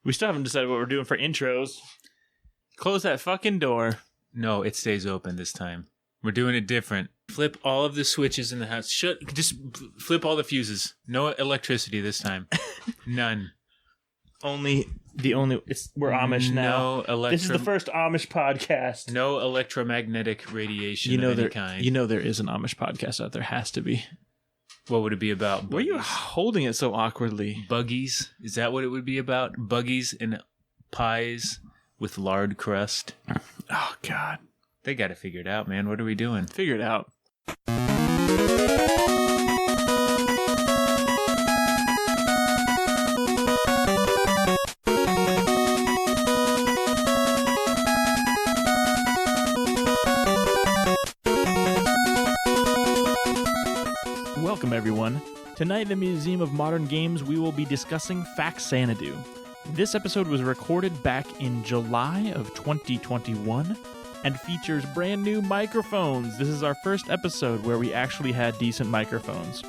We still haven't decided what we're doing for intros. Close that fucking door. No, it stays open this time. We're doing it different. Flip all of the switches in the house. Just flip all the fuses. No electricity this time. None. We're Amish now. This is the first Amish podcast. No electromagnetic radiation of any kind. You know there is an Amish podcast out there. Has to be. What would it be about? Why are you holding it so awkwardly? Buggies? Is that what it would be about? Buggies and pies with lard crust? Oh, God. They got to figure it out, man. What are we doing? Figure it out. Welcome, everyone. Tonight in the Museum of Modern Games, we will be discussing Faxanadu. This episode was recorded back in July of 2021 and features brand new microphones. This is our first episode where we actually had decent microphones.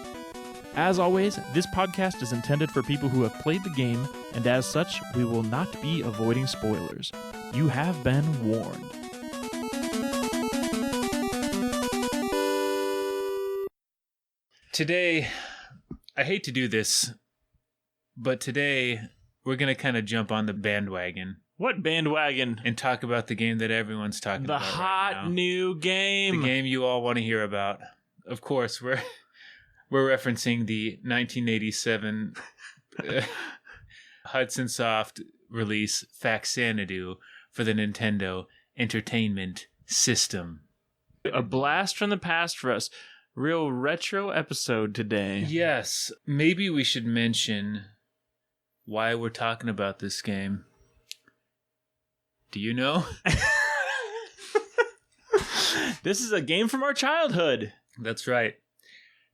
As always, this podcast is intended for people who have played the game, and as such, we will not be avoiding spoilers. You have been warned. Today, I hate to do this, but today we're going to kind of jump on the bandwagon. What bandwagon? And talk about the game that everyone's talking about right now. The hot new game. The game you all want to hear about. Of course, we're referencing the 1987 Hudson Soft release Faxanadu for the Nintendo Entertainment System. A blast from the past for us. Real retro episode today. Yes. Maybe we should mention why we're talking about this game. Do you know? This is a game from our childhood. That's right.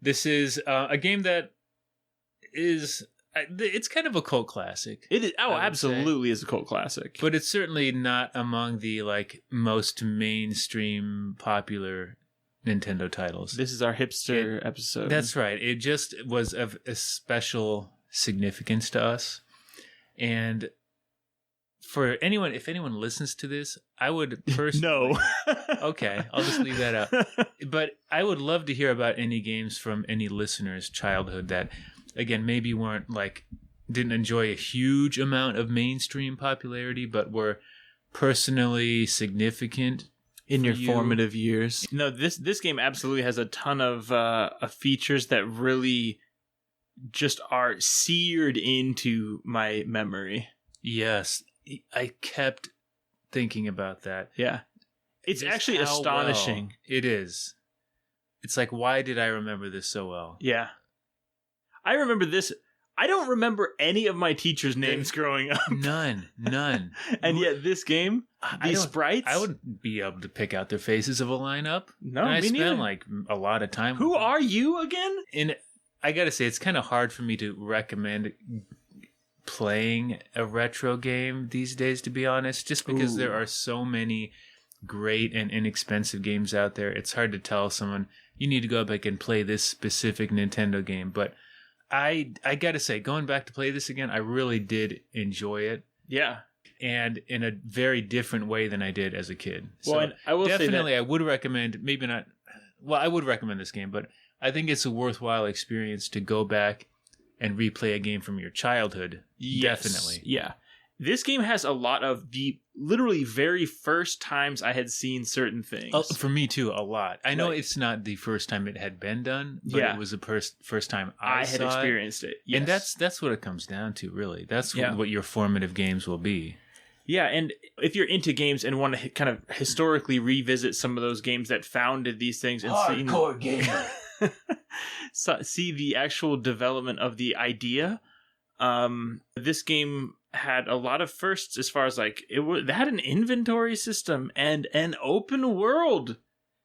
This is a game that is... It's kind of a cult classic. It is. Oh, absolutely is a cult classic. But it's certainly not among the most mainstream popular Nintendo titles. This is our hipster episode. That's right. It just was of a special significance to us. And for anyone, if anyone listens to this, I would personally... No. Okay, I'll just leave that out. But I would love to hear about any games from any listener's childhood that, again, maybe didn't enjoy a huge amount of mainstream popularity, but were personally significant in your formative years. No, this game absolutely has a ton of features that really just are seared into my memory. Yes, I kept thinking about that. Yeah. It's actually astonishing. It is. It's like, why did I remember this so well? Yeah. I remember this. I don't remember any of my teachers' names growing up. None. And yet this game, these sprites... I wouldn't be able to pick out their faces of a lineup. No, and I spent a lot of time Who are you again? And I gotta say, it's kind of hard for me to recommend playing a retro game these days, to be honest, just because there are so many great and inexpensive games out there. It's hard to tell someone, you need to go back and play this specific Nintendo game, but I gotta say, going back to play this again, I really did enjoy it. Yeah. And in a very different way than I did as a kid. Well, so I will definitely say that... I would recommend, maybe not, well, I would recommend this game, but I think it's a worthwhile experience to go back and replay a game from your childhood. Yes. Definitely. Yeah. This game has a lot of the literally very first times I had seen certain things. For me too, a lot. I know it's not the first time it had been done, but it was the first time I had experienced it. Yes. And that's what it comes down to, really. That's what your formative games will be. Yeah, and if you're into games and want to kind of historically revisit some of those games that founded these things and hardcore gamer. See the actual development of the idea. This game had a lot of firsts as far as they had an inventory system and an open world,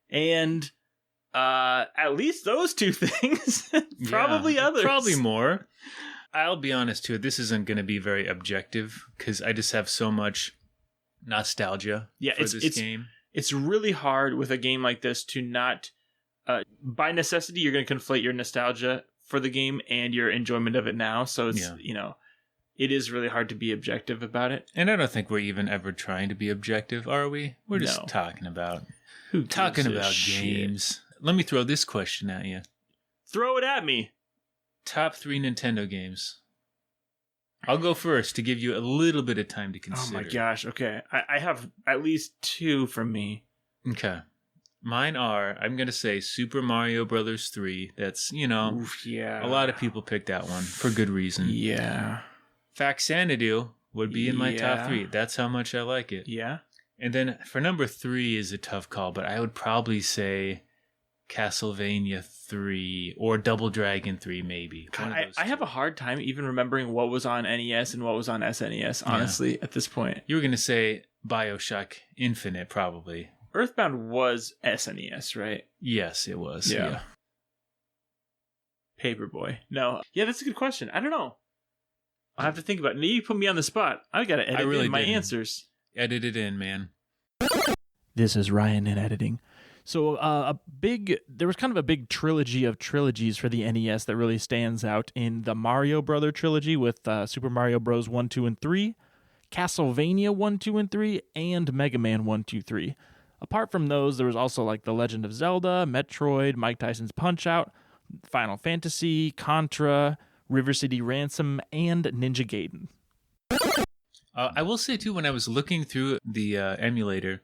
and at least those two things. Probably others. Probably more. I'll be honest too, this isn't going to be very objective because I just have so much nostalgia for this game. It's really hard with a game like this to not, by necessity, you're going to conflate your nostalgia for the game and your enjoyment of it now. So it's, it is really hard to be objective about it. And I don't think we're even ever trying to be objective, are we? We're just No. talking about Who gives a shit? games. Let me throw this question at you. Throw it at me. Top 3 Nintendo games. I'll go first to give you a little bit of time to consider. Oh my gosh. Okay. I have at least 2 from me. Okay. Mine are, I'm going to say Super Mario Brothers 3. That's, Oof, yeah. a lot of people picked that one for good reason. Yeah. Faxanadu would be in my top Yeah. 3. That's how much I like it. Yeah. And then for number 3 is a tough call, but I would probably say Castlevania 3 or Double Dragon 3 maybe. One of those I have two. a hard time even remembering what was on NES and what was on SNES, honestly, at this point. You were going to say BioShock Infinite probably. Earthbound was SNES, right? Yes, it was. Yeah. Yeah. Paperboy. No. Yeah, that's a good question. I don't know. I'll have to think about it. Now you put me on the spot. I got to edit really in my didn't. answers. Edit it in, man. This is Ryan in editing. So there was kind of a big trilogy of trilogies for the NES that really stands out in the Mario Brother trilogy with Super Mario Bros. 1, 2, and 3, Castlevania 1, 2, and 3, and Mega Man 1, 2, 3. Apart from those, there was also like The Legend of Zelda, Metroid, Mike Tyson's Punch-Out, Final Fantasy, Contra, River City Ransom, and Ninja Gaiden. I will say, too, when I was looking through the emulator,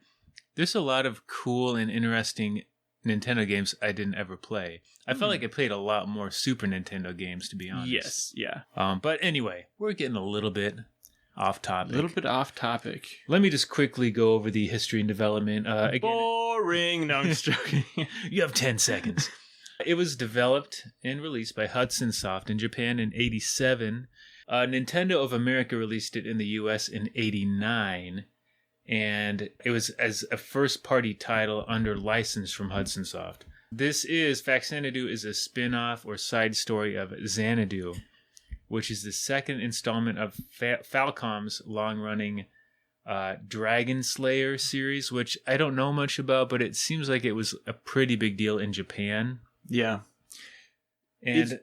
there's a lot of cool and interesting Nintendo games I didn't ever play. I felt like I played a lot more Super Nintendo games, to be honest. Yes, yeah. But anyway, we're getting a little bit off topic. A little bit off topic. Let me just quickly go over the history and development. Again, Boring. No, I'm just joking. you have 10 seconds. It was developed and released by Hudson Soft in Japan in 1987. Nintendo of America released it in the US in 1989. And it was as a first-party title under license from Hudson Soft. Faxanadu is a spin-off or side story of Xanadu, which is the second installment of Falcom's long-running Dragon Slayer series, which I don't know much about, but it seems like it was a pretty big deal in Japan. Yeah. And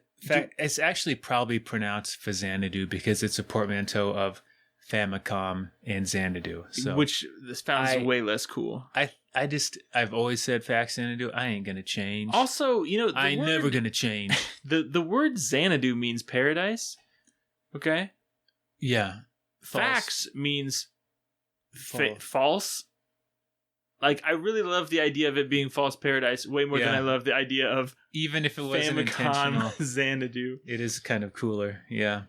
it's actually probably pronounced Faxanadu because it's a portmanteau of Famicom and Xanadu. So Which sounds way less cool. I've always said Faxanadu. I ain't gonna change. Also, I ain't never gonna change. The word Xanadu means paradise. Okay. False. Fax means False. false. Like, I really love the idea of it being false paradise way more than Yeah. I love the idea of Even if it wasn't intentional, Famicom Xanadu. it is kind of cooler. Yeah.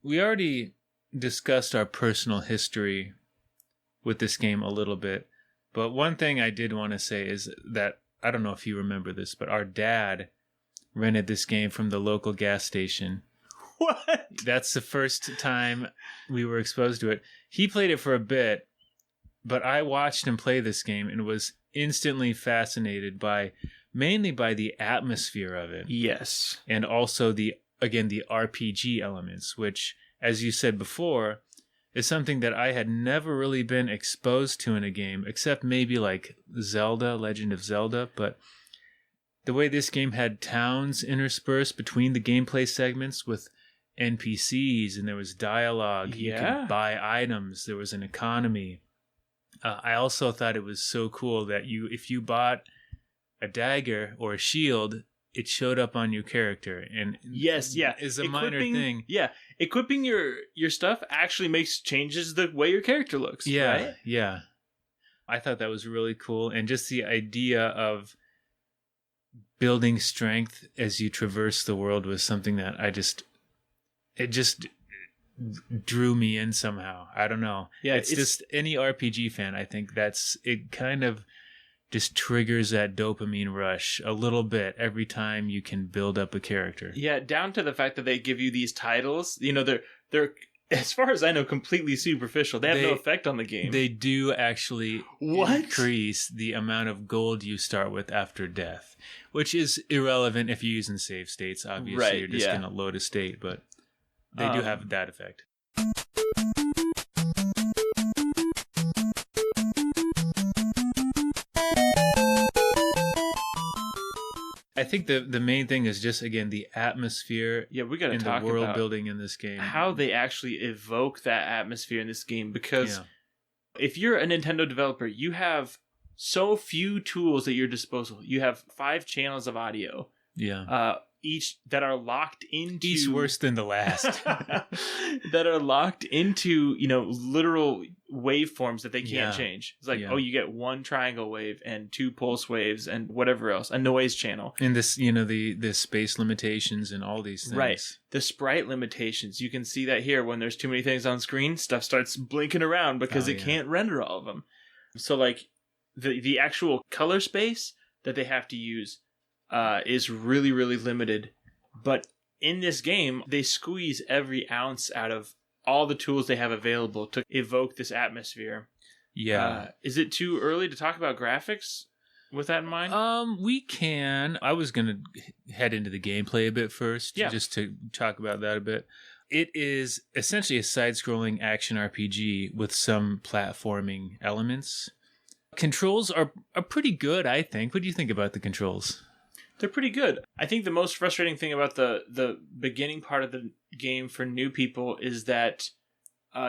We already discussed our personal history with this game a little bit, but one thing I did want to say is that, I don't know if you remember this, but our dad rented this game from the local gas station. What? That's the first time we were exposed to it. He played it for a bit, but I watched him play this game and was instantly fascinated mainly by the atmosphere of it. Yes. And also the RPG elements, which, as you said before, is something that I had never really been exposed to in a game, except maybe like Zelda, Legend of Zelda. But the way this game had towns interspersed between the gameplay segments with NPCs, and there was dialogue, you could buy items, there was an economy. I also thought it was so cool that if you bought a dagger or a shield, it showed up on your character, and Yes, yeah. is a minor thing. Yeah. Equipping your stuff actually changes the way your character looks. Yeah, Right? yeah. I thought that was really cool, and just the idea of building strength as you traverse the world was something that it just drew me in somehow. I don't know. Yeah, it's just any RPG fan. I think it kind of just triggers that dopamine rush a little bit every time you can build up a character. Yeah, down to the fact that they give you these titles. They're as far as I know, completely superficial. They have no effect on the game. They do actually increase the amount of gold you start with after death, which is irrelevant if you're using save states. Obviously, you're just going to load a state, but they do have that effect. I think the main thing is just, again, the atmosphere. Yeah, we got to and talk the world about building in this game. how they actually evoke that atmosphere in this game. Because if you're a Nintendo developer, you have so few tools at your disposal. You have 5 channels of audio. Yeah. Each that are locked into... Each worse than the last. that are locked into, literal waveforms that they can't change. It's like, you get 1 triangle wave and 2 pulse waves and whatever else, a noise channel. And this, the space limitations and all these things. Right. The sprite limitations. You can see that here when there's too many things on screen, stuff starts blinking around because it can't render all of them. So like the actual color space that they have to use is really, really limited. But in this game, they squeeze every ounce out of all the tools they have available to evoke this atmosphere. Yeah. Is it too early to talk about graphics with that in mind? We can. I was going to head into the gameplay a bit first, just to talk about that a bit. It is essentially a side-scrolling action RPG with some platforming elements. Controls are pretty good, I think. What do you think about the controls? They're pretty good. I think the most frustrating thing about the beginning part of the game for new people is that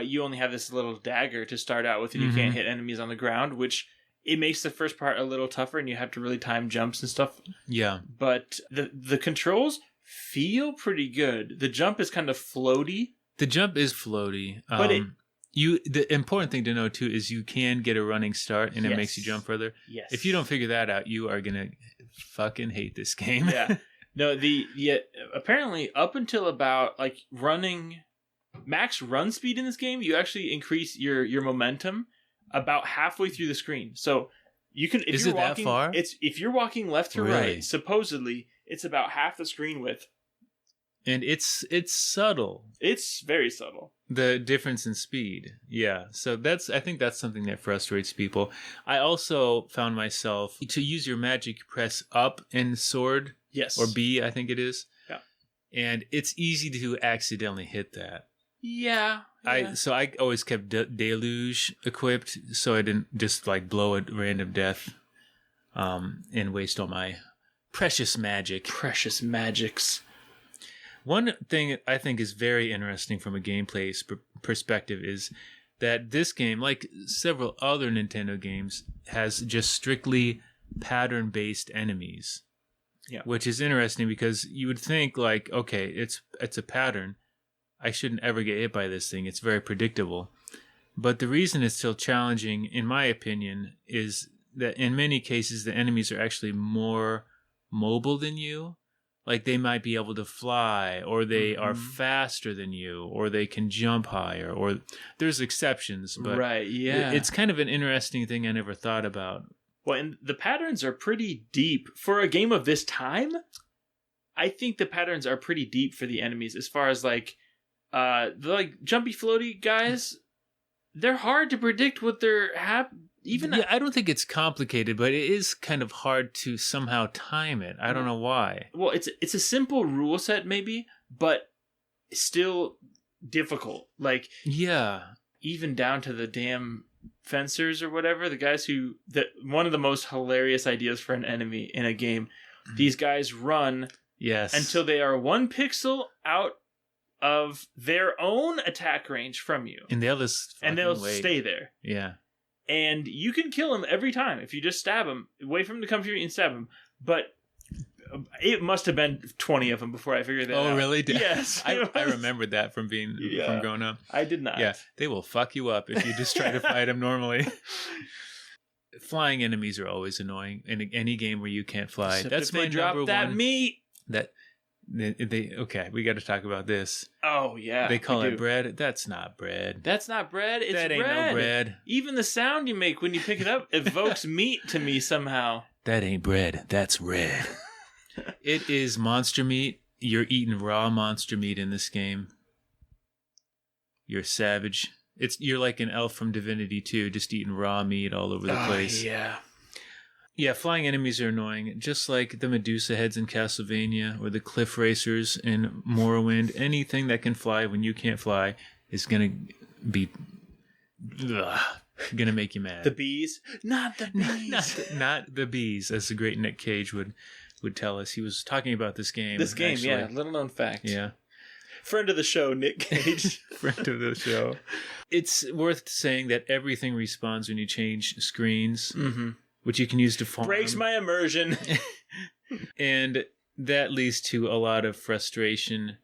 you only have this little dagger to start out with, and you can't hit enemies on the ground, which it makes the first part a little tougher, and you have to really time jumps and stuff. Yeah. But the controls feel pretty good. The jump is kind of floaty. The jump is floaty. But the important thing to know, too, is you can get a running start, and it makes you jump further. Yes. If you don't figure that out, you are going to fucking hate this game. Yeah. No, apparently up until about like running max run speed in this game, you actually increase your momentum about halfway through the screen. So you can Is it that far? If you're walking left to right, supposedly it's about half the screen width. And it's subtle. It's very subtle. The difference in speed. Yeah. So I think that's something that frustrates people. I also found myself to use your magic, press up in sword. Yes. Or B, I think it is. Yeah. And it's easy to accidentally hit that. Yeah. I always kept Deluge equipped so I didn't just like blow a random death and waste all my precious magic. Precious magics. One thing I think is very interesting from a gameplay perspective is that this game, like several other Nintendo games, has just strictly pattern-based enemies. Yeah. Which is interesting because you would think like, okay, it's a pattern. I shouldn't ever get hit by this thing. It's very predictable. But the reason it's still challenging, in my opinion, is that in many cases the enemies are actually more mobile than you. Like they might be able to fly, or they are faster than you, or they can jump higher, or there's exceptions. But it's kind of an interesting thing I never thought about. Well, and the patterns are pretty deep. For a game of this time, I think the patterns are pretty deep for the enemies as far as the jumpy floaty guys. They're hard to predict what they're I don't think it's complicated, but it is kind of hard to somehow time it. I don't know why. Well, it's a simple rule set maybe, but still difficult. Even down to the damn fencers or whatever, the guys one of the most hilarious ideas for an enemy in a game. These guys run until they are 1 pixel out of their own attack range from you. And they'll stay there. Yeah. And you can kill him every time if you just stab him. Wait for him to come to you and stab him. But it must have been 20 of them before I figured that out. Oh, really? Yes. I remembered that from growing up. I did not. Yeah, they will fuck you up if you just try to fight them normally. Flying enemies are always annoying in any game where you can't fly. Except that's if my they drop number that one. meat. We got to talk about this. Oh yeah, they call it bread. That's not bread. That's not bread. It's that ain't no bread. Even the sound you make when you pick it up evokes meat to me somehow. That ain't bread. That's red. It is monster meat. You're eating raw monster meat in this game. You're savage. You're like an elf from Divinity 2, just eating raw meat all over the place. Yeah. Yeah, flying enemies are annoying, just like the Medusa heads in Castlevania or the cliff racers in Morrowind. Anything that can fly when you can't fly is going to be going to make you mad. The bees? Not the bees. Not the bees, as the great Nick Cage would would tell us. He was talking about this game. Yeah, little known fact. Yeah. Friend of the show, Nick Cage. Friend of the show. It's worth saying that everything respawns when you change screens, which you can use to farm. Breaks my immersion. And that leads to a lot of frustration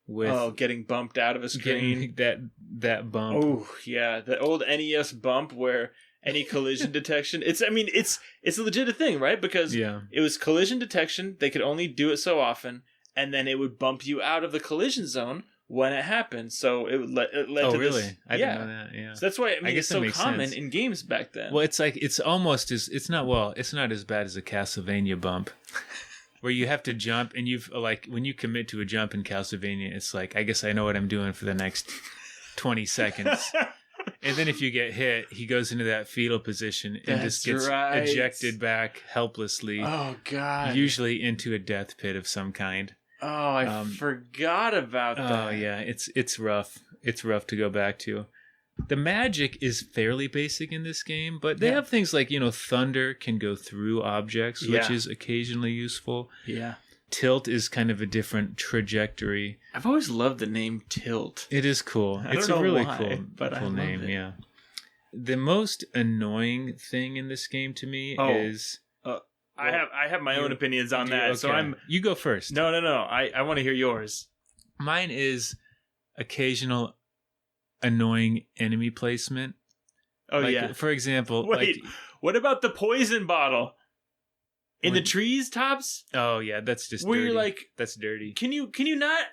with getting bumped out of a screen. That bump. Oh, yeah. The old NES bump where any collision detection. It's a legit thing, right? Because it was collision detection. They could only do it so often. And then it would bump you out of the collision zone when it happened. So it led to this. Oh, really? I didn't know that. Yeah. So that's why I guess it's so common sense. in games back then. Well, it's like it's not as bad as a Castlevania bump, where you have to jump and you've like when you commit to a jump in Castlevania, it's like I guess I know what I'm doing for the next 20 seconds. And then if you get hit, he goes into that fetal position and just gets ejected back helplessly. Oh God! Usually into a death pit of some kind. Oh, I forgot about that. Oh yeah, it's rough. It's rough to go back to. The magic is fairly basic in this game, but they have things like, thunder can go through objects, which is occasionally useful. Yeah. Tilt is kind of a different trajectory. I've always loved the name Tilt. It is cool. It's a really cool name, yeah. The most annoying thing in this game to me is I have my own opinions on that. Okay. So you go first. No. I want to hear yours. Mine is occasional annoying enemy placement. Oh, yeah. For example, wait, what about the poison bottle in the trees tops? Oh yeah, that's just where dirty. You're like, that's dirty. Can you not?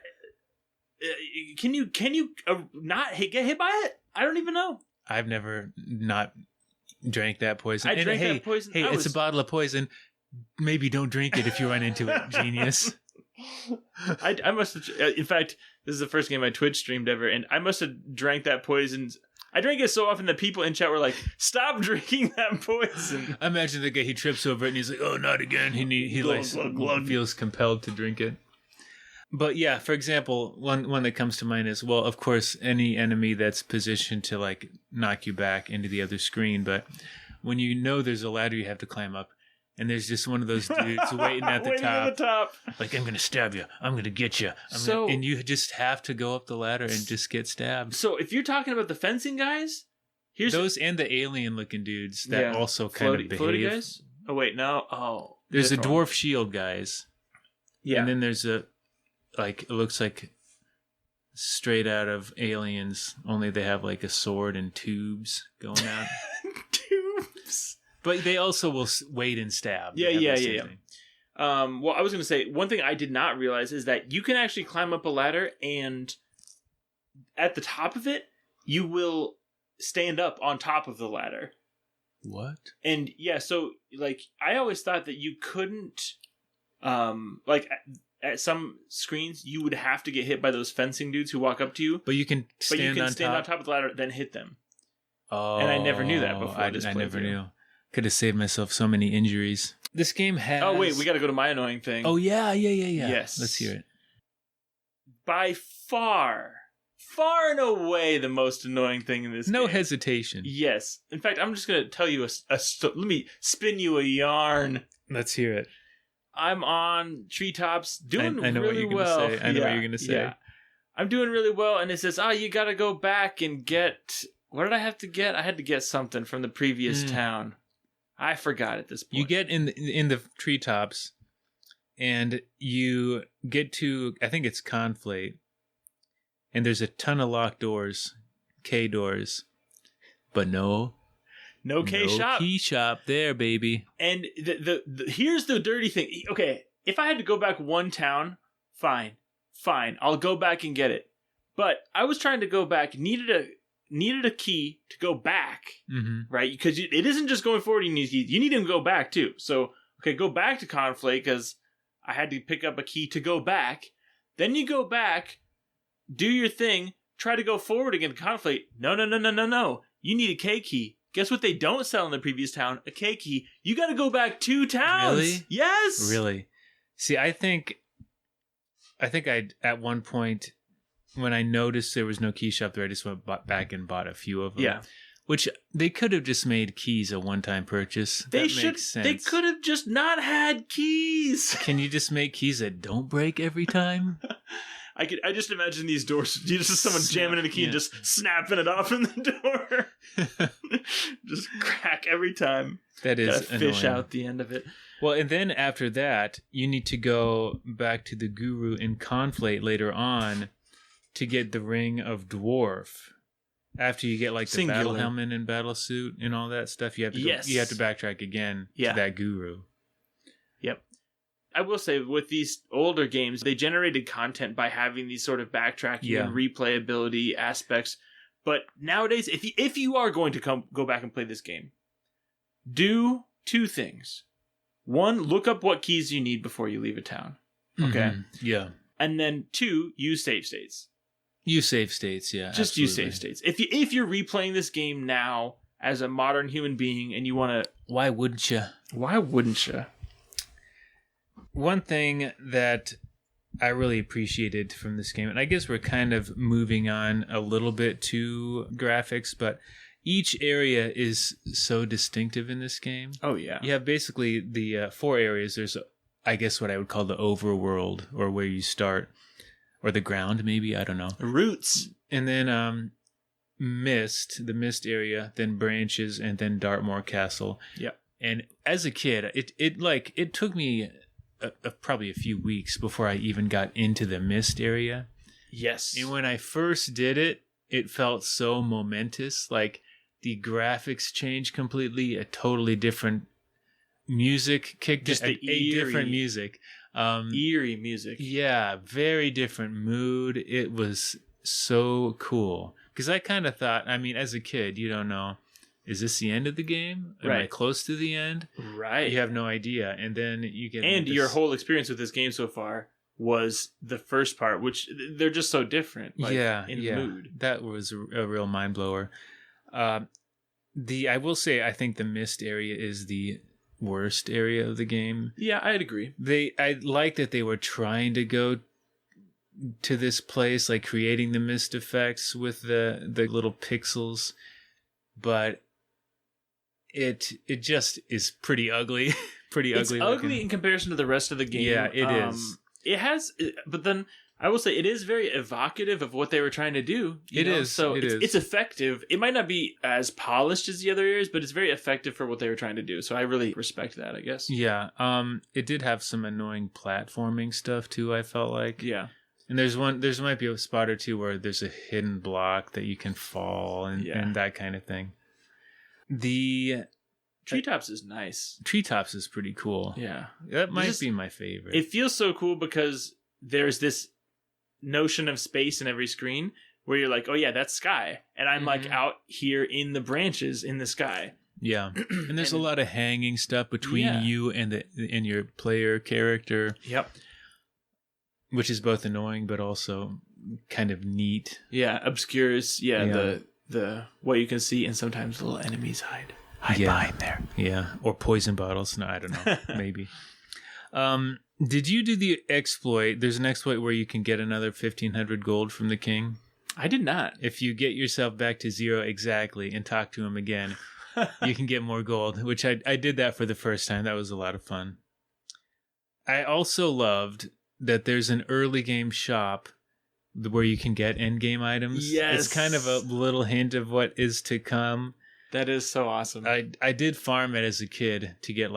Can you not get hit by it? I don't even know. I've never not drank that poison. I drank that poison. Hey, it's a bottle of poison. Maybe don't drink it if you run into it, genius. I must have. In fact, this is the first game I Twitch streamed ever, and I must have drank that poison. I drank it so often that people in chat were like, "Stop drinking that poison." I imagine the guy, he trips over it and he's like, "Oh, not again." He feels compelled to drink it. But yeah, for example, one that comes to mind is, well, of course, any enemy that's positioned to like knock you back into the other screen. But when there's a ladder you have to climb up, and there's just one of those dudes waiting at the top. Like, I'm going to stab you. I'm going to get you. And you just have to go up the ladder and just get stabbed. So if you're talking about the fencing guys, here's those and the alien-looking dudes that also kind of behave. Floaty guys? Oh, wait, no. Oh. There's the dwarf shield guys. Yeah. And then there's it looks like straight out of Aliens, only they have like a sword and tubes going out. Tubes? But they also will wait and stab. Yeah. Well, I was going to say, one thing I did not realize is that you can actually climb up a ladder, and at the top of it, you will stand up on top of the ladder. What? And yeah, so like I always thought that you couldn't, at some screens you would have to get hit by those fencing dudes who walk up to you. But you can stand on top of the ladder, then hit them. Oh, and I never knew that before. I never knew. Could have saved myself so many injuries. This game has... Oh, wait, we got to go to my annoying thing. Oh, yeah. Yes. Let's hear it. By far and away the most annoying thing in this game. No hesitation. Yes. In fact, I'm just going to tell you let me spin you a yarn. Let's hear it. I'm on treetops doing really well. I know what you're going to say. Yeah. I'm doing really well, and it says, you got to go back and get... What did I have to get? I had to get something from the previous town. I forgot at this point. You get in the treetops, and you get to, I think it's Conflate, and there's a ton of locked doors, K doors, but no key shop there, baby. And the here's the dirty thing. Okay, if I had to go back one town, fine, I'll go back and get it. But I was trying to go back, needed a key to go back, right? Because it isn't just going forward. You need to go back too. So, okay, go back to Conflate because I had to pick up a key to go back. Then you go back, do your thing, try to go forward again to Conflate. No. You need a K key. Guess what they don't sell in the previous town? A K key. You got to go back 2 towns. Really? Yes. Really? See, I think I at one point, when I noticed there was no key shop there, I just went back and bought a few of them. Yeah. Which they could have just made keys a one-time purchase. They That makes sense. They could have just not had keys. Can you just make keys that don't break every time? I just imagine these doors. You just someone jamming in a key and just snapping it off in the door. Just crack every time. That is Gotta fish annoying. out the end of it. Well, and then after that, you need to go back to the guru in Conflate later on to get the Ring of Dwarf. After you get like the Singular. battle helmet and battle suit and all that stuff, you have to you have to backtrack again to that guru. Yep. I will say with these older games, they generated content by having these sort of backtracking and replayability aspects. But nowadays, if you are going to go back and play this game, do two things. One, look up what keys you need before you leave a town. Okay. Mm-hmm. Yeah. And then two, use save states. Use save states, yeah. Just use save states. If you're replaying this game now as a modern human being and you want to... Why wouldn't you? Why wouldn't you? One thing that I really appreciated from this game, and I guess we're kind of moving on a little bit to graphics, but each area is so distinctive in this game. Oh, yeah. You have basically the 4 areas. There's, I guess, what I would call the overworld, or where you start, or the ground, maybe. I don't know. Roots. And then the mist area, then branches, and then Dartmoor Castle. Yeah. And as a kid, it took me probably a few weeks before I even got into the mist area. Yes. And when I first did it, it felt so momentous. Like the graphics changed completely. A totally different music kicked. Just a different music. Eerie music. Yeah, very different mood. It was so cool. Because I kind of thought, I mean, as a kid, you don't know, is this the end of the game? Am I close to the end? Right. You have no idea. And then you get... And your whole experience with this game so far was the first part, which they're just so different. Like, in mood. That was a real mind blower. I will say, I think the mist area is the worst area of the game. Yeah, I'd agree. I like that they were trying to go to this place, like creating the mist effects with the little pixels, but it just is pretty ugly. It's ugly in comparison to the rest of the game. Yeah, it is. It has, but then I will say it is very evocative of what they were trying to do. So it's effective. It might not be as polished as the other areas, but it's very effective for what they were trying to do. So I really respect that, I guess. Yeah. It did have some annoying platforming stuff too, I felt like. Yeah. And there might be a spot or two where there's a hidden block that you can fall and that kind of thing. The Treetops is nice. Treetops is pretty cool. Yeah. That might be my favorite. It feels so cool because there's this notion of space in every screen where you're like, oh yeah, that's sky. And I'm like out here in the branches in the sky. Yeah. And there's a lot of hanging stuff between you and your player character. Yep. Which is both annoying but also kind of neat. Yeah, obscures the what you can see, and sometimes little enemies hide behind there. Yeah, or poison bottles. No, I don't know. Maybe. Did you do the exploit? There's an exploit where you can get another 1,500 gold from the king. I did not. If you get yourself back to 0 exactly and talk to him again, you can get more gold, which I did that for the first time. That was a lot of fun. I also loved that there's an early game shop where you can get end game items. Yes. It's kind of a little hint of what is to come. That is so awesome. I did farm it as a kid to get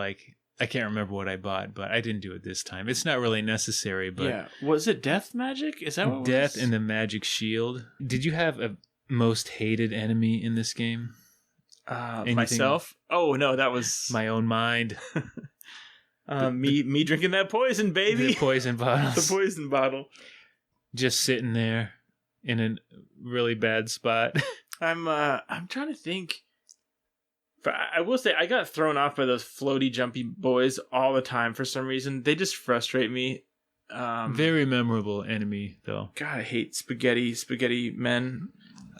I can't remember what I bought, but I didn't do it this time. It's not really necessary, but... Yeah. Was it Death Magic? Is that what Death and the Magic Shield. Did you have a most hated enemy in this game? Myself? Oh, no, that was... My own mind. Me drinking that poison, baby. The poison bottles. The poison bottle. Just sitting there in a really bad spot. I'm trying to think. I will say I got thrown off by those floaty, jumpy boys all the time for some reason. They just frustrate me. Very memorable enemy, though. God, I hate spaghetti men.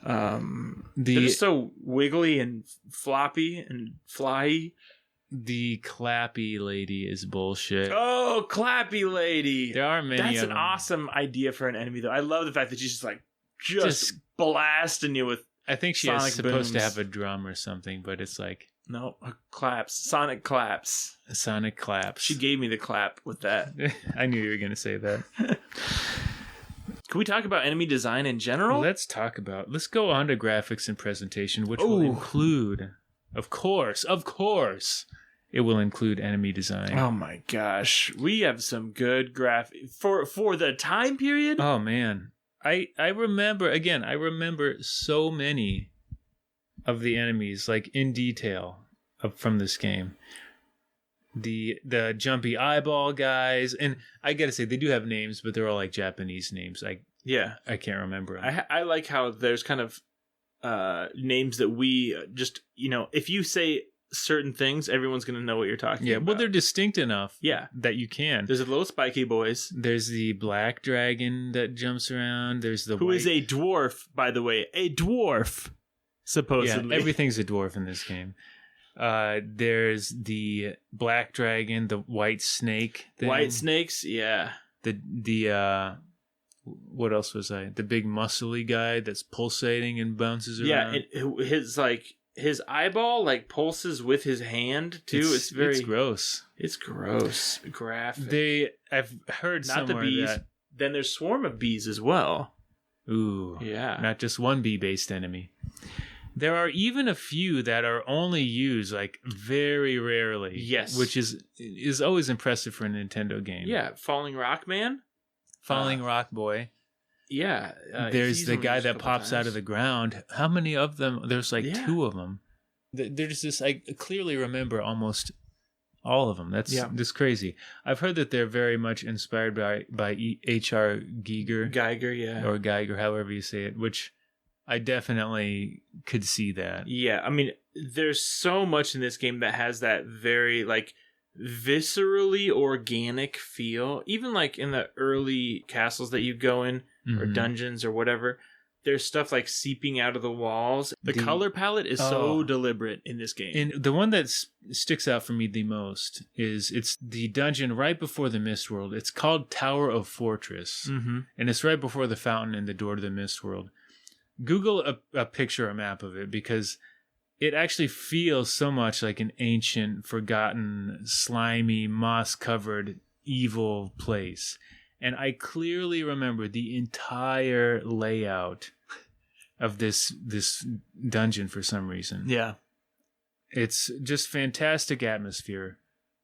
They're just so wiggly and floppy and flyy. The Clappy Lady is bullshit. Oh, Clappy Lady. There are many That's an awesome idea for an enemy, though. I love the fact that she's just blasting you with I think she Sonic is supposed to booms. have a drum or something, but it's like No, claps. Sonic claps. a sonic claps. She gave me the clap with that. I knew you were going to say that. Can we talk about enemy design in general? Let's go on to graphics and presentation, which will include, of course, it will include enemy design. Oh my gosh. We have some good for the time period. Oh man. I remember so many of the enemies, like in detail from this game. The jumpy eyeball guys, and I gotta say they do have names, but they're all like Japanese names. I can't remember them. I like how there's kind of names that we just, if you say certain things, everyone's gonna know what you're talking about. Well, they're distinct enough. Yeah, that you can. There's a little spiky boys. There's the black dragon that jumps around. There's the who is a dwarf, by the way, a dwarf. Supposedly, yeah, everything's a dwarf in this game. There's the black dragon, the white snake thing. White snakes, yeah. The what else was I? The big muscly guy that's pulsating and bounces around. Yeah, his eyeball like pulses with his hand too. It's gross. It's gross. Graphic. I've heard not the bees. That, then there's swarm of bees as well. Ooh, yeah. Not just one bee-based enemy. There are even a few that are only used like very rarely. Yes. Which is always impressive for a Nintendo game. Yeah, Falling Rock Man. Falling Rock Boy. Yeah. There's the guy that pops out of the ground. How many of them? There's like 2 of them. There's this, I clearly remember almost all of them. That's crazy. I've heard that they're very much inspired by H.R. Geiger, yeah. Or Geiger, however you say it, which I definitely could see that. Yeah, I mean, there's so much in this game that has that very, like, viscerally organic feel. Even, like, in the early castles that you go in, or dungeons or whatever, there's stuff, like, seeping out of the walls. The color palette is so deliberate in this game. And the one that sticks out for me the most it's the dungeon right before the Mistworld. It's called Tower of Fortress. Mm-hmm. And it's right before the fountain and the door to the Mistworld. Google a picture, a map of it, because it actually feels so much like an ancient, forgotten, slimy, moss-covered, evil place. And I clearly remember the entire layout of this dungeon for some reason. Yeah. It's just fantastic atmosphere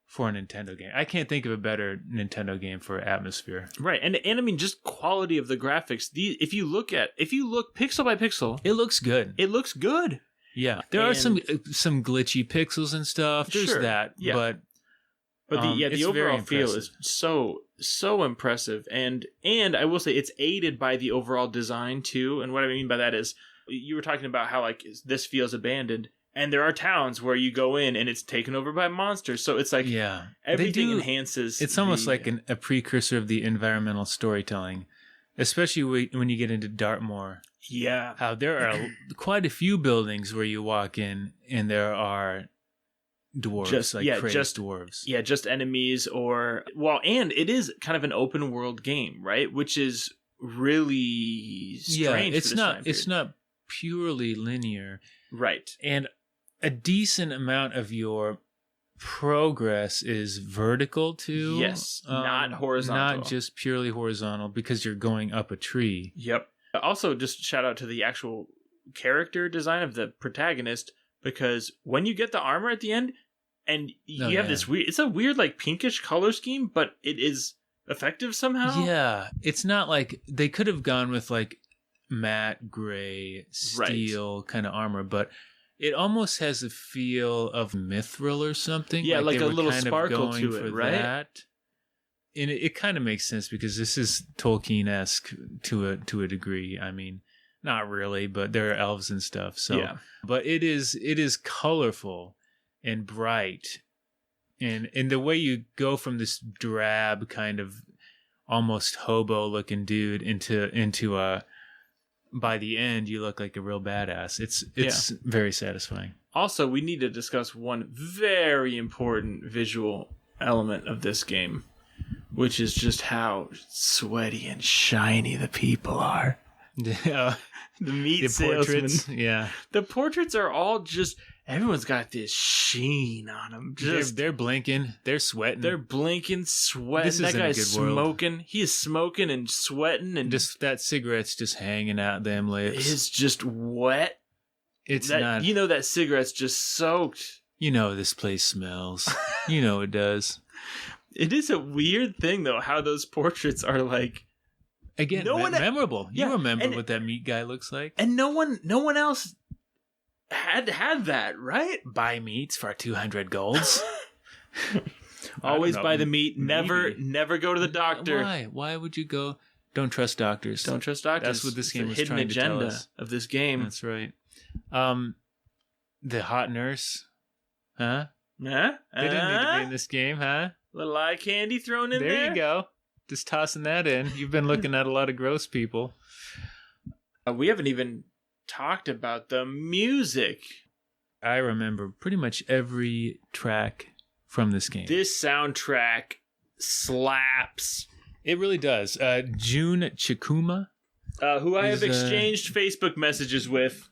for a Nintendo game. I can't think of a better Nintendo game for atmosphere. Right, and I mean, just quality of the graphics. If you look pixel by pixel, it looks good. It looks good. Yeah, there are some glitchy pixels and stuff. There's that, yeah. but the overall feel is so impressive, and I will say it's aided by the overall design too. And what I mean by that is, you were talking about how like this feels abandoned. And there are towns where you go in and it's taken over by monsters. So it's like everything enhances. It's almost like a precursor of the environmental storytelling, especially when you get into Dartmoor. Yeah. How there are quite a few buildings where you walk in and there are dwarves, crazed dwarves. Yeah, just enemies and it is kind of an open world game, right? Which is really strange. It's not purely linear. Right. And a decent amount of your progress is vertical too. Yes, not horizontal. Not just purely horizontal because you're going up a tree. Yep. Also, just shout out to the actual character design of the protagonist, because when you get the armor at the end and you have this it's a weird like pinkish color scheme, but it is effective somehow. Yeah. It's not like they could have gone with like matte gray steel kind of armor, but it almost has a feel of mithril or something. Yeah, like a little sparkle to it, right? That. And it kind of makes sense because this is Tolkien-esque to a degree. I mean, not really, but there are elves and stuff. So, yeah. But it is colorful and bright, and the way you go from this drab kind of almost hobo looking dude into a. By the end, you look like a real badass. It's very satisfying. Also, we need to discuss one very important visual element of this game, which is just how sweaty and shiny the people are. Yeah. The meat The salesman. portraits. Yeah. The portraits are all just, everyone's got this sheen on them. They're blinking. They're sweating. They're blinking, sweating. This That isn't a guy's good world. smoking. He is smoking and sweating, and just that cigarette's just hanging out them lips. it's just wet. It's That, not. you know, that cigarette's just soaked. You know this place smells. You know it does. It is a weird thing, though, how those portraits are like. Again, No one- memorable. Yeah, You remember and- what that meat guy looks like? And no one else had that, right? Buy meats for 200 golds. Always know, buy the meat. maybe. Never go to the doctor. Why? Why would you go? Don't trust doctors. Don't trust doctors. That's what this It's game the was hidden trying to tell agenda us. of this game. That's right. The hot nurse. Huh? Huh? They didn't need to be in this game, huh? Little eye candy thrown in there. There you go. Just tossing that in. You've been looking at a lot of gross people. We haven't even talked about the music. I remember pretty much every track from this game. This soundtrack slaps. It really does. June Chikuma, Who I have Is, exchanged Facebook messages with.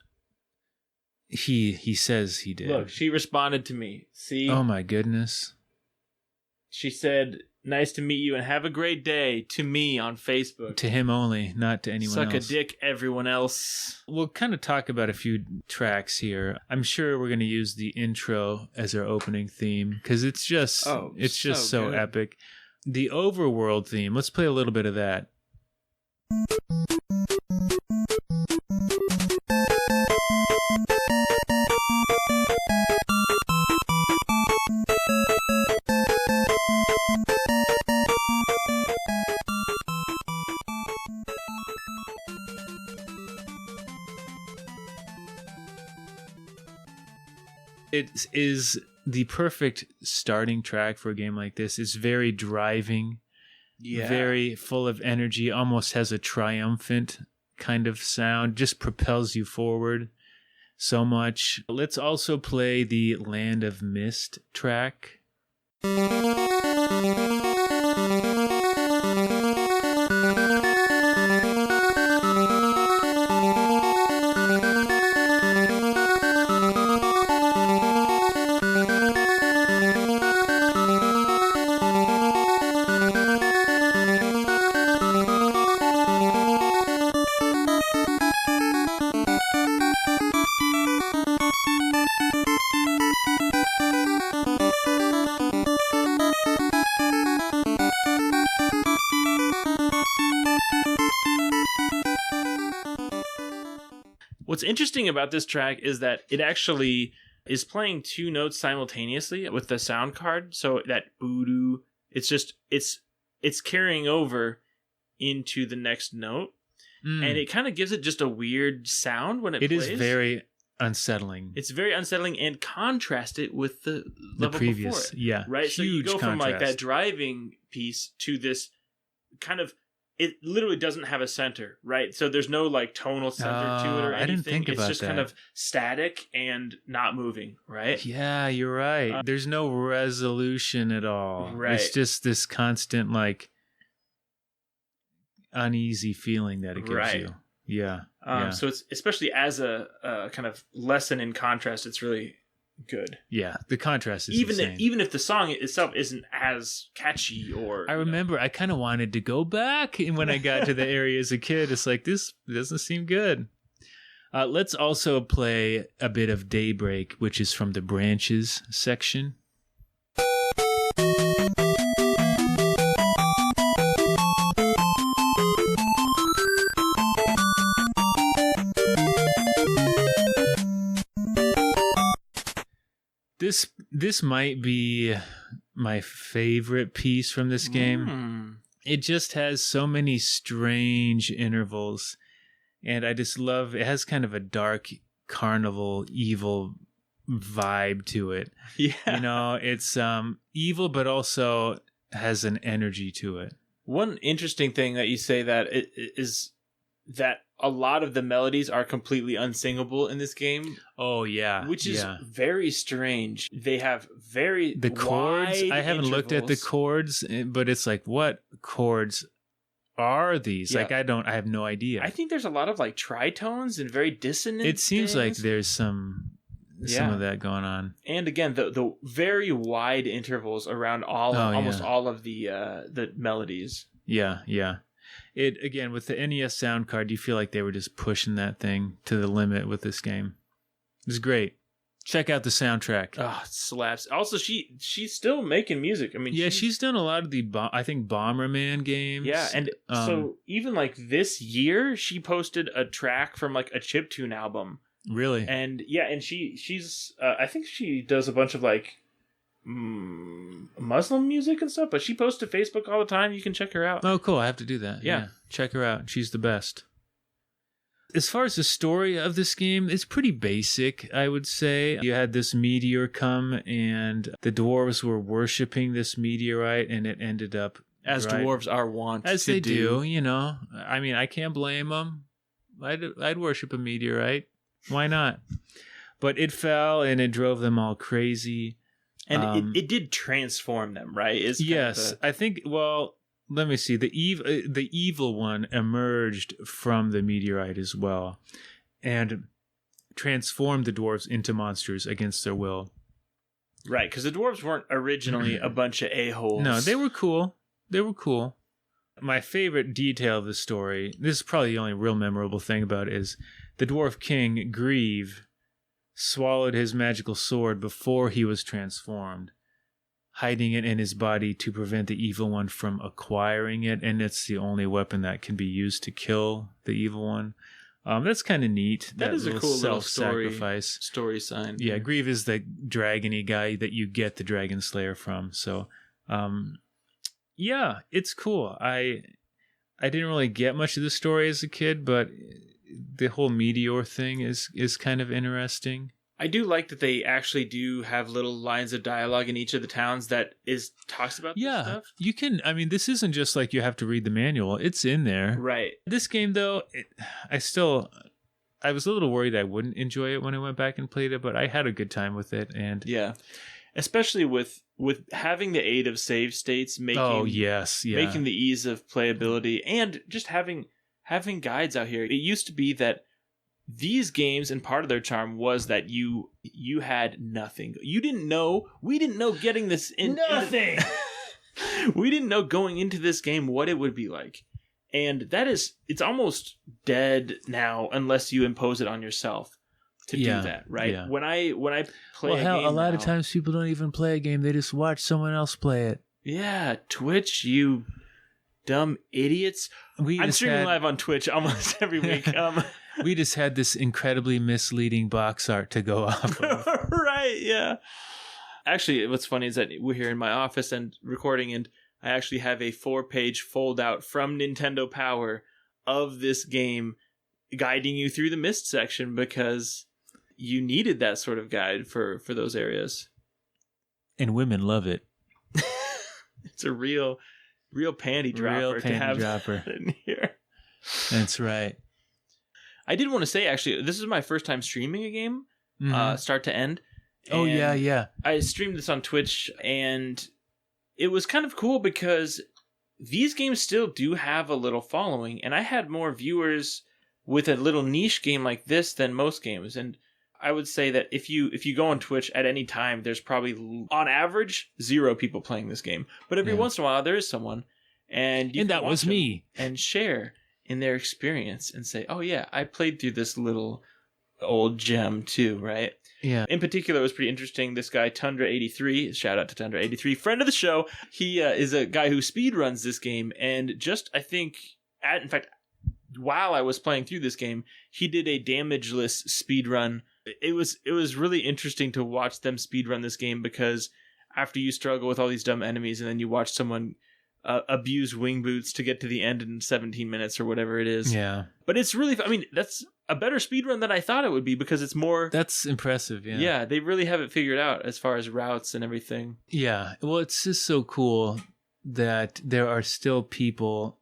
he says he did. Look, she responded to me. See? Oh my goodness. She said, "Nice to meet you and have a great day," to me on Facebook. To him only, not to anyone Suck else. a dick, everyone else. We'll kind of talk about a few tracks here. I'm sure we're going to use the intro as our opening theme because it's just so good. epic. The overworld theme. Let's play a little bit of that. It is the perfect starting track for a game like this. It's very driving, very full of energy, almost has a triumphant kind of sound, just propels you forward so much. Let's also play the Land of Mist track. What's interesting about this track is that it actually is playing two notes simultaneously with the sound card. So that boo-doo, it's carrying over into the next note. And it kind of gives it just a weird sound when it plays. It is very unsettling. It's very unsettling and contrast it with the level previous, before it. yeah. Right? So you Huge go from like contrast. that driving piece to this kind of, it literally doesn't have a center, right? So there's no like tonal center to it or anything. I didn't think about it's just that. kind of static and not moving, right? Yeah, you're right. There's no resolution at all. Right. It's just this constant, like, uneasy feeling that it gives Right. you. Yeah. Yeah. So it's, especially as a kind of lesson in contrast, it's really good. Yeah. The contrast is insane. Even if the song itself isn't as catchy or I remember I kind of wanted to go back, and when I got to the area as a kid, it's like, this doesn't seem good. Let's also play a bit of Daybreak, which is from the Branches section. This might be my favorite piece from this game. It just has so many strange intervals, and I just love it. Has kind of a dark carnival evil vibe to it. Yeah. You know, it's evil but also has an energy to it. One interesting thing that you say that is that a lot of the melodies are completely unsingable in this game. Oh yeah, Which is yeah. very strange. They have very The chords. wide I haven't looked at the intervals. chords, but it's like, what chords are these? Yeah. Like, I have no idea. I think there's a lot of like tritones and very dissonant. It seems like things. there's some of that going on. And again, the very wide intervals around almost all of the melodies. Yeah, yeah. It again with the NES sound card, you feel like they were just pushing that thing to the limit with this game. It's great. Check out the soundtrack. Oh, it slaps. Also, she's still making music. I mean, yeah, she's done a lot of the I think Bomberman games. Yeah, and so even like this year, she posted a track from like a chiptune album. Really? And yeah, and she's I think she does a bunch of like Muslim music and stuff, but she posts to Facebook all the time. You can check her out. Oh, cool. I have to do that. Yeah. Check her out. She's the best. As far as the story of this game, it's pretty basic, I would say. You had this meteor come, and the dwarves were worshipping this meteorite, and it ended up... As dwarves are wont as to they do, you know. I mean, I can't blame them. I'd worship a meteorite. Why not? But it fell, and it drove them all crazy. And it did transform them, right? Yes, I think... Well... Let me see. The evil one emerged from the meteorite as well, and transformed the dwarves into monsters against their will. Right, because the dwarves weren't originally a bunch of a-holes. No, they were cool. They were cool. My favorite detail of the story, this is probably the only real memorable thing about it, is the dwarf king, Grieve, swallowed his magical sword before he was transformed, hiding it in his body to prevent the evil one from acquiring it, and it's the only weapon that can be used to kill the evil one. That's kind of neat. That is a cool self-sacrifice story sign. Yeah, Grieve is the dragony guy that you get the Dragon Slayer from. So, yeah, it's cool. I didn't really get much of the story as a kid, but the whole meteor thing is kind of interesting. I do like that they actually do have little lines of dialogue in each of the towns that talks about this stuff. You can, I mean, this isn't just like you have to read the manual. It's in there. Right. This game, though, I was a little worried I wouldn't enjoy it when I went back and played it, but I had a good time with it. And yeah, especially with having the aid of save states, making the ease of playability, and just having guides out here. It used to be that these games, and part of their charm was that you had nothing. We didn't know getting this in nothing. We didn't know going into this game what it would be like. And it's almost dead now unless you impose it on yourself to do that, right? Yeah. When I play a game a lot of times people don't even play a game, they just watch someone else play it. Yeah, Twitch, you dumb idiots. I'm streaming live on Twitch almost every week. We just had this incredibly misleading box art to go off of. Right, yeah. Actually, what's funny is that we're here in my office and recording, and I actually have a 4-page fold-out from Nintendo Power of this game guiding you through the Mist section because you needed that sort of guide for those areas. And women love it. It's a real panty dropper to have in here. That's right. I did want to say, actually, this is my first time streaming a game, start to end. Oh, yeah. I streamed this on Twitch, and it was kind of cool because these games still do have a little following, and I had more viewers with a little niche game like this than most games. And I would say that if you go on Twitch at any time, there's probably, on average, 0 people playing this game. But every once in a while, there is someone, and that was me. And share in their experience and say, oh yeah, I played through this little old gem too, right? Yeah. In particular, it was pretty interesting. This guy, Tundra83, shout out to Tundra83, friend of the show. He is a guy who speedruns this game, and in fact, while I was playing through this game, he did a damageless speedrun. It was really interesting to watch them speedrun this game because after you struggle with all these dumb enemies and then you watch someone abuse wing boots to get to the end in 17 minutes or whatever it is. Yeah. But it's really, that's a better speedrun than I thought it would be because it's more... That's impressive, yeah. Yeah, they really have it figured out as far as routes and everything. Yeah, well, it's just so cool that there are still people,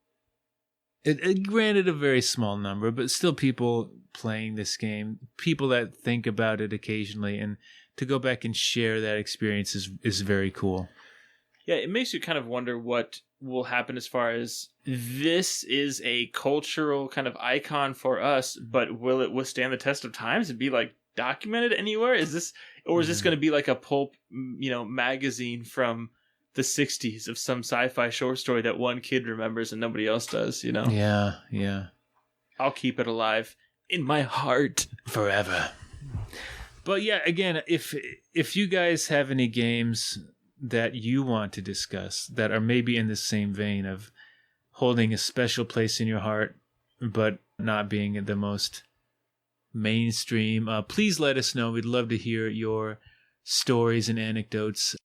granted a very small number, but still people playing this game, people that think about it occasionally, and to go back and share that experience is very cool. Yeah, it makes you kind of wonder what will happen as far as this is a cultural kind of icon for us, but will it withstand the test of times and be like documented anywhere? Is this going to be like a pulp, magazine from the 60s of some sci-fi short story that one kid remembers and nobody else does, Yeah. I'll keep it alive in my heart forever. But yeah, again, if you guys have any games that you want to discuss that are maybe in the same vein of holding a special place in your heart, but not being the most mainstream, please let us know. We'd love to hear your stories and anecdotes.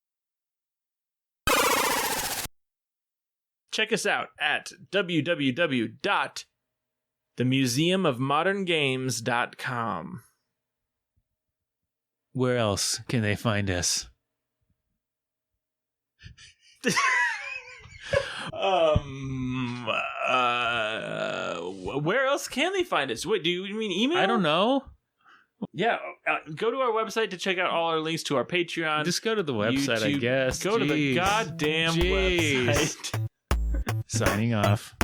Check us out at www.themuseumofmoderngames.com. Where else can they find us? Where else can they find us? Wait, do you mean email? I don't know. Yeah, go to our website to check out all our links to our Patreon. Just go to the website, YouTube. I guess. Go to the goddamn website. Signing off.